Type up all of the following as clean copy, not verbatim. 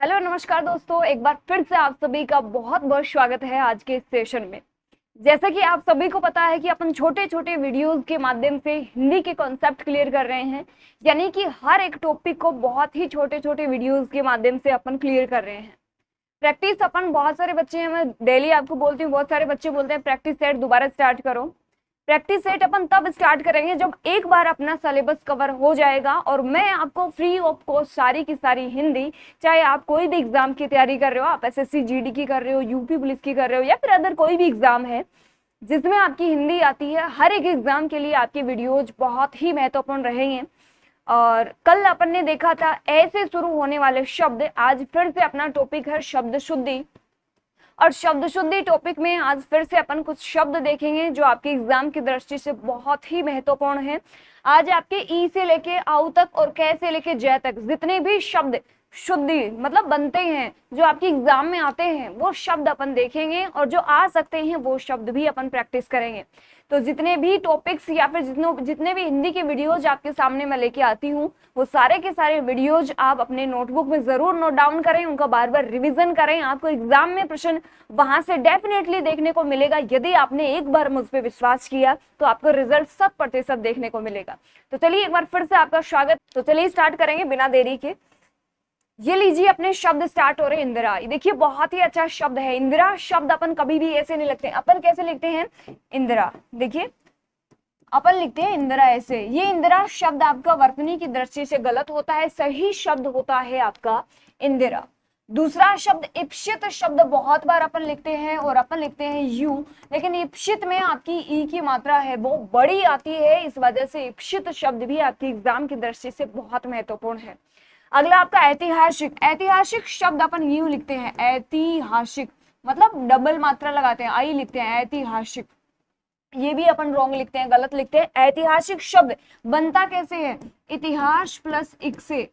Hello नमस्कार दोस्तों, एक बार फिर से आप सभी का बहुत बहुत स्वागत है आज के इस सेशन में। जैसा कि आप सभी को पता है कि अपन छोटे छोटे वीडियोस के माध्यम से हिंदी के कॉन्सेप्ट क्लियर कर रहे हैं, यानी कि हर एक टॉपिक को बहुत ही छोटे छोटे वीडियोस के माध्यम से अपन क्लियर कर रहे हैं। प्रैक्टिस अपन बहुत सारे बच्चे हैं, मैं डेली आपको बोलती हूँ, बहुत सारे बच्चे बोलते हैं प्रैक्टिस सेट दोबारा स्टार्ट करो। प्रैक्टिस सेट अपन तब स्टार्ट करेंगे जब एक बार अपना सिलेबस कवर हो जाएगा और मैं आपको फ्री ऑफ कॉस्ट सारी की सारी हिंदी, चाहे आप कोई भी एग्जाम की तैयारी कर रहे हो, आप एसएससी जीडी की कर रहे हो, यूपी पुलिस की कर रहे हो या फिर अदर कोई भी एग्जाम है जिसमें आपकी हिंदी आती है, हर एक एग्जाम के लिए आपकी वीडियोज बहुत ही महत्वपूर्ण रहेंगे। और कल अपन ने देखा था ऐसे शुरू होने वाले शब्द, आज फिर से अपना टॉपिक है शब्द शुद्धि। और शब्द शुद्धि टॉपिक में आज फिर से अपन कुछ शब्द देखेंगे जो आपके एग्जाम की दृष्टि से बहुत ही महत्वपूर्ण है। आज आपके ई से लेके आउ तक और कै से लेके जय तक जितने भी शब्द शुद्धि मतलब बनते हैं, जो आपके एग्जाम में आते हैं, वो शब्द अपन देखेंगे और जो आ सकते हैं वो शब्द भी अपन प्रैक्टिस करेंगे। तो जितने भी टॉपिक्स या फिर जितने भी हिंदी के वीडियोज आपके सामने मैं लेके आती हूँ, वो सारे के सारे वीडियोज आप अपने नोटबुक में जरूर नोट डाउन करें, उनका बार बार रिवीजन करें। आपको एग्जाम में प्रश्न वहां से डेफिनेटली देखने को मिलेगा। यदि आपने एक बार मुझ पर विश्वास किया तो आपको रिजल्ट 100% देखने को मिलेगा। तो चलिए एक बार फिर से आपका स्वागत। तो चलिए स्टार्ट करेंगे बिना देरी के। ये लीजिए अपने शब्द स्टार्ट हो रहे हैं। इंदिरा, देखिए बहुत ही अच्छा शब्द है। इंदिरा शब्द अपन कभी भी ऐसे नहीं लिखते हैं। अपन कैसे लिखते हैं इंदिरा, देखिए अपन लिखते हैं इंदिरा ऐसे। ये इंदिरा शब्द आपका वर्तनी की दृष्टि से गलत होता है, सही शब्द होता है आपका इंदिरा। दूसरा शब्द इप्सित शब्द बहुत बार अपन लिखते हैं और अपन लिखते हैं यू, लेकिन इप्सित में आपकी ई की मात्रा है वो बड़ी आती है, इस वजह से इप्सित शब्द भी आपकी एग्जाम की दृष्टि से बहुत महत्वपूर्ण है। अगला आपका ऐतिहासिक। ऐतिहासिक शब्द अपन यू लिखते हैं ऐतिहासिक, मतलब डबल मात्रा लगाते हैं, आई लिखते हैं ऐतिहासिक। ये भी अपन रॉन्ग लिखते हैं, गलत लिखते हैं। ऐतिहासिक शब्द बनता कैसे है, इतिहास प्लस इक से।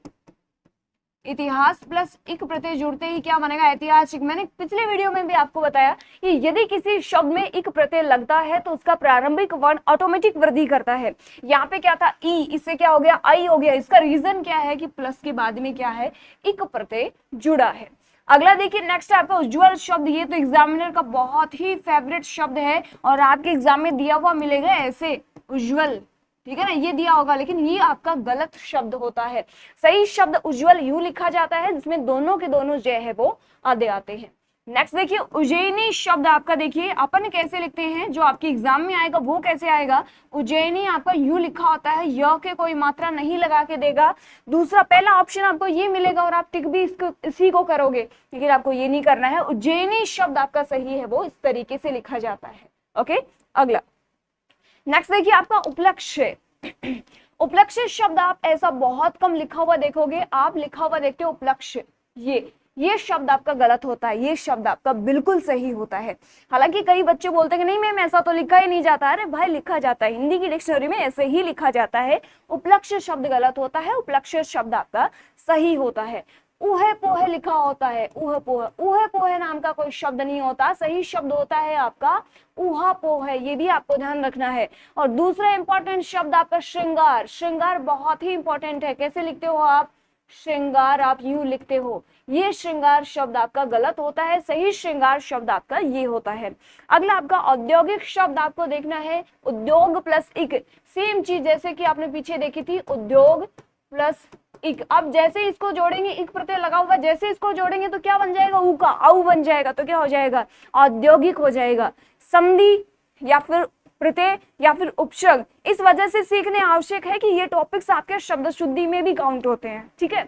इतिहास प्लस इक प्रत्यय जुड़ते ही क्या बनेगा, ऐतिहासिक। मैंने पिछले वीडियो में भी आपको बताया कि यदि किसी शब्द में इक प्रत्यय लगता है तो उसका प्रारंभिक वर्ण ऑटोमेटिक वृद्धि करता है। यहाँ पे क्या था ई, इससे क्या हो गया आई हो गया। इसका रीजन क्या है कि प्लस के बाद में क्या है, इक प्रत्यय जुड़ा है। अगला देखिए नेक्स्ट आपका उज्ज्वल शब्द। ये तो एग्जामिनर का बहुत ही फेवरेट शब्द है और आपके एग्जाम में दिया हुआ मिलेगा ऐसे उज्ज्वल, ठीक है ना, ये दिया होगा, लेकिन ये आपका गलत शब्द होता है। सही शब्द उज्ज्वल यू लिखा जाता है जिसमें दोनों के दोनों जय है वो आधे आते हैं। नेक्स्ट देखिए उज्जैनी शब्द आपका, देखिए अपन कैसे लिखते हैं, जो आपके एग्जाम में आएगा वो कैसे आएगा। उज्जैनी आपका यू लिखा होता है, य के कोई मात्रा नहीं लगा के देगा। दूसरा पहला ऑप्शन आपको ये मिलेगा और आप टिक भी इसी को करोगे, लेकिन आपको ये नहीं करना है। उज्जैनी शब्द आपका सही है वो इस तरीके से लिखा जाता है। ओके, अगला नेक्स्ट देखिए आपका उपलक्ष्य। उपलक्ष्य शब्द आप ऐसा बहुत कम लिखा हुआ देखोगे, आप लिखा हुआ देखते हो उपलक्ष्य, ये शब्द आपका गलत होता है, ये शब्द आपका बिल्कुल सही होता है। हालांकि कई बच्चे बोलते हैं कि नहीं मैम ऐसा तो लिखा ही नहीं जाता। अरे भाई लिखा जाता है, हिंदी की डिक्शनरी में ऐसे ही लिखा जाता है। उपलक्ष्य शब्द गलत होता है, उपलक्ष्य शब्द आपका सही होता है। ऊहे पोहे लिखा होता है, ऊहे पोहे, ऊहे पोहे नाम का कोई शब्द नहीं होता, सही शब्द होता है आपका ऊहा पोह है, ये भी आपको ध्यान रखना है। और दूसरा इंपॉर्टेंट शब्द आपका श्रृंगार। श्रृंगार बहुत ही इंपॉर्टेंट है, कैसे लिखते हो आप, श्रृंगार आप यूं लिखते हो, ये श्रृंगार शब्द आपका गलत होता है, सही श्रृंगार शब्द आपका ये होता है। अगला आपका औद्योगिक शब्द आपको देखना है, उद्योग प्लस इक, सेम चीज जैसे कि आपने पीछे देखी थी, उद्योग प्लस इक। अब जैसे इसको जोड़ेंगे, इक प्रत्यय लगा हुआ, जैसे इसको जोड़ेंगे तो क्या बन जाएगा, ऊ का आउ बन जाएगा, तो क्या हो जाएगा, औद्योगिक हो जाएगा। संधि या फिर प्रत्यय या फिर उपसर्ग, इस वजह से सीखने आवश्यक है कि ये टॉपिक्स आपके शब्द शुद्धि में भी काउंट होते हैं, ठीक है।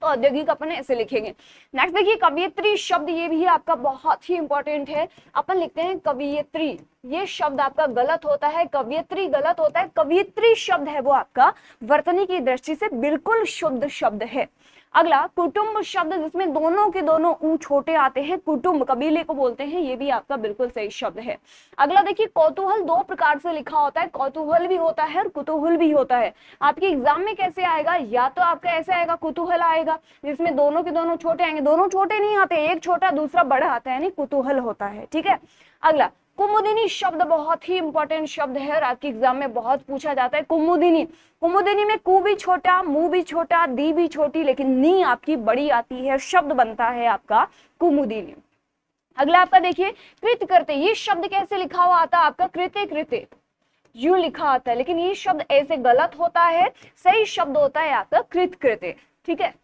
तो औद्योगिक अपन ऐसे लिखेंगे। नेक्स्ट देखिए कवियत्री शब्द, ये भी आपका बहुत ही इंपॉर्टेंट है। अपन लिखते हैं कवियत्री, ये शब्द आपका गलत होता है, कवियत्री गलत होता है। कवियत्री शब्द है वो आपका वर्तनी की दृष्टि से बिल्कुल शुद्ध शब्द है। अगला कुटुंब शब्द, जिसमें दोनों के दोनों ऊ छोटे आते हैं, कुटुंब कबीले को बोलते हैं, ये भी आपका बिल्कुल सही शब्द है। अगला देखिए कौतूहल, दो प्रकार से लिखा होता है, कौतूहल भी होता है और कुतूहल भी होता है। आपके एग्जाम में कैसे आएगा, या तो आपका ऐसे आएगा कुतूहल आएगा जिसमें दोनों के दोनों छोटे आएंगे, दोनों छोटे नहीं आते, एक छोटा दूसरा बड़ा आता है, यानी कुतूहल होता है, ठीक है। अगला कुमुदिनी शब्द बहुत ही इंपॉर्टेंट शब्द है और आपके एग्जाम में बहुत पूछा जाता है। कुमुदिनी, कुमुदिनी में कु भी छोटा, मु भी छोटा, दी भी छोटी, लेकिन नी आपकी बड़ी आती है, शब्द बनता है आपका कुमुदिनी। अगला आपका देखिए कृत करते, ये शब्द कैसे लिखा हुआ आता है आपका कृते कृते, यूं लिखा आता है, लेकिन ये शब्द ऐसे गलत होता है, सही शब्द होता है आपका कृत कृते। ठीक है,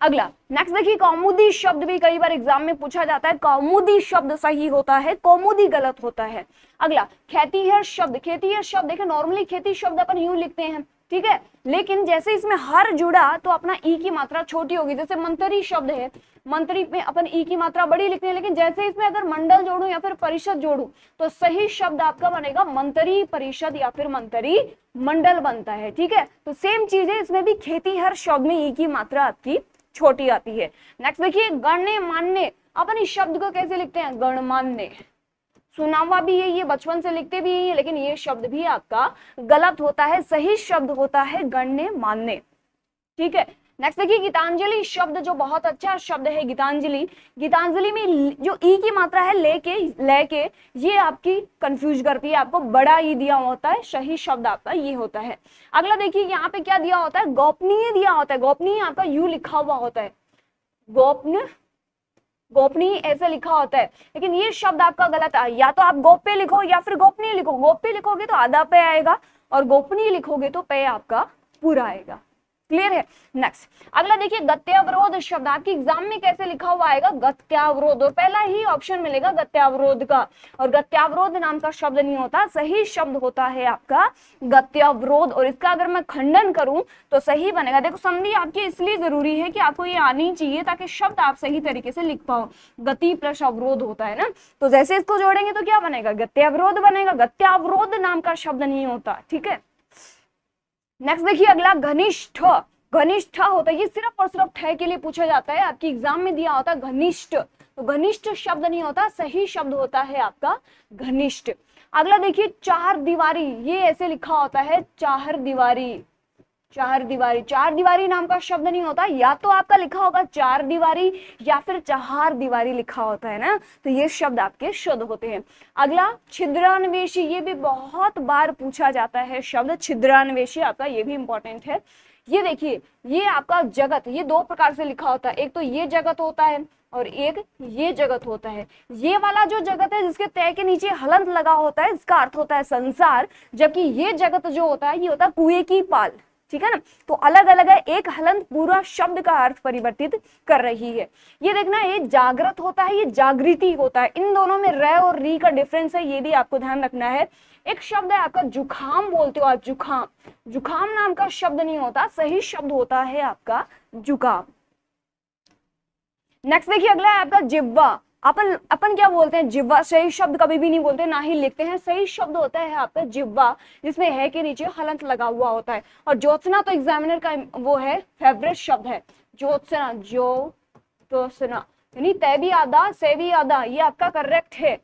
अगला नेक्स्ट देखिए कौमुदी शब्द भी कई बार एग्जाम में पूछा जाता है, कौमुदी शब्द सही होता है, कौमुदी गलत होता है। अगला खेतीहर शब्द, खेतीहर शब्द देखिए नॉर्मली खेती शब्द अपन यूं लिखते हैं, ठीक है, लेकिन जैसे इसमें हर जुड़ा तो अपना ई की मात्रा छोटी होगी। जैसे मंत्री शब्द है, मंत्री में अपन ई की मात्रा बड़ी लिखते हैं, लेकिन जैसे इसमें अगर मंडल जोड़ू या फिर परिषद जोड़ू तो सही शब्द आपका बनेगा मंत्री परिषद या फिर मंत्री मंडल बनता है। ठीक है, तो सेम चीज है इसमें भी, खेतीहर शब्द में ई की मात्रा आपकी छोटी आती है। नेक्स्ट देखिए गण्य मान्य, अपन इस शब्द को कैसे लिखते हैं, गणमान्य, सुना हुआ भी है, ये बचपन से लिखते भी है, लेकिन ये शब्द भी आपका गलत होता है, सही शब्द होता है गण्य मान्य। ठीक है, नेक्स्ट देखिए गीतांजलि शब्द जो बहुत अच्छा शब्द है गीतांजलि, गीतांजलि में जो ई की मात्रा है लेके ये आपकी कंफ्यूज करती है, आपको बड़ा ई दिया होता है, सही शब्द आपका ये होता है। अगला देखिए यहाँ पे क्या दिया होता है, गोपनीय दिया होता है, गोपनीय आपका यू लिखा हुआ होता है, गोपनीय ऐसे लिखा होता है, लेकिन ये शब्द आपका गलत है, या तो आप गोप्य लिखो या फिर गोपनीय लिखो, गोप्य लिखोगे तो आधा पे आएगा और गोपनीय लिखोगे तो पे आपका पूरा आएगा। क्लियर है। नेक्स्ट अगला देखिए गत्यावरोध शब्द आपके एग्जाम में कैसे लिखा हुआ आएगा, गत्यावरोध, और पहला ही ऑप्शन मिलेगा गत्यावरोध का, और गत्यावरोध नाम का शब्द नहीं होता, सही शब्द होता है आपका गत्यावरोध, और इसका अगर मैं खंडन करूं तो सही बनेगा। देखो संधि आपकी इसलिए जरूरी है कि आपको ये आनी चाहिए ताकि शब्द आप सही तरीके से लिख पाओ, गति प्लस अवरोध होता है ना, तो जैसे इसको जोड़ेंगे तो क्या बनेगा, गत्यावरोध बनेगा, गत्यावरोध नाम का शब्द नहीं होता। ठीक है, नेक्स्ट देखिए अगला घनिष्ठ, घनिष्ठ होता है, ये सिर्फ और सिर्फ ठह के लिए पूछा जाता है, आपकी एग्जाम में दिया होता है घनिष्ठ, तो घनिष्ठ शब्द नहीं होता, सही शब्द होता है आपका घनिष्ठ। अगला देखिए चार दीवारी, ये ऐसे लिखा होता है चार दीवारी, चार दीवारी, चार दीवारी नाम का शब्द नहीं होता, या तो आपका लिखा होगा चार दीवारी या फिर चार दीवारी लिखा होता है ना, तो ये शब्द आपके शुद्ध होते हैं। अगला छिद्रान्वेषी, ये भी बहुत बार पूछा जाता है शब्द छिद्रान्वेषी आपका, ये भी इंपॉर्टेंट है। ये देखिए ये आपका जगत, ये दो प्रकार से लिखा होता है, एक तो ये जगत होता है और एक ये जगत होता है। ये वाला जो जगत है जिसके तय के नीचे हलंत लगा होता है, इसका अर्थ होता है संसार, जबकि ये जगत जो होता है ये होता है कुएं की पाल। ठीक है ना, तो अलग अलग है, एक हलंत पूरा शब्द का अर्थ परिवर्तित कर रही है। ये देखना, ये जागृत होता है, ये जागृति होता है, इन दोनों में र और री का डिफरेंस है, ये भी आपको ध्यान रखना है। एक शब्द है आपका जुखाम, बोलते हो आप जुखाम, जुखाम नाम का शब्द नहीं होता, सही शब्द होता है आपका जुकाम। नेक्स्ट देखिए अगला है आपका जिह्वा, अपन क्या बोलते हैं, जिह्वा, सही शब्द कभी भी नहीं बोलते, ना ही लिखते हैं, सही शब्द होता है आपका जिह्वा, जिसमें है के नीचे हलंत लगा हुआ होता है। और ज्योत्सना तो एग्जामिनर का वो है फेवरेट शब्द है, ज्योत्सना, ज्योत्सना यानी तय भी आधा से भी आधा, ये आपका करेक्ट है।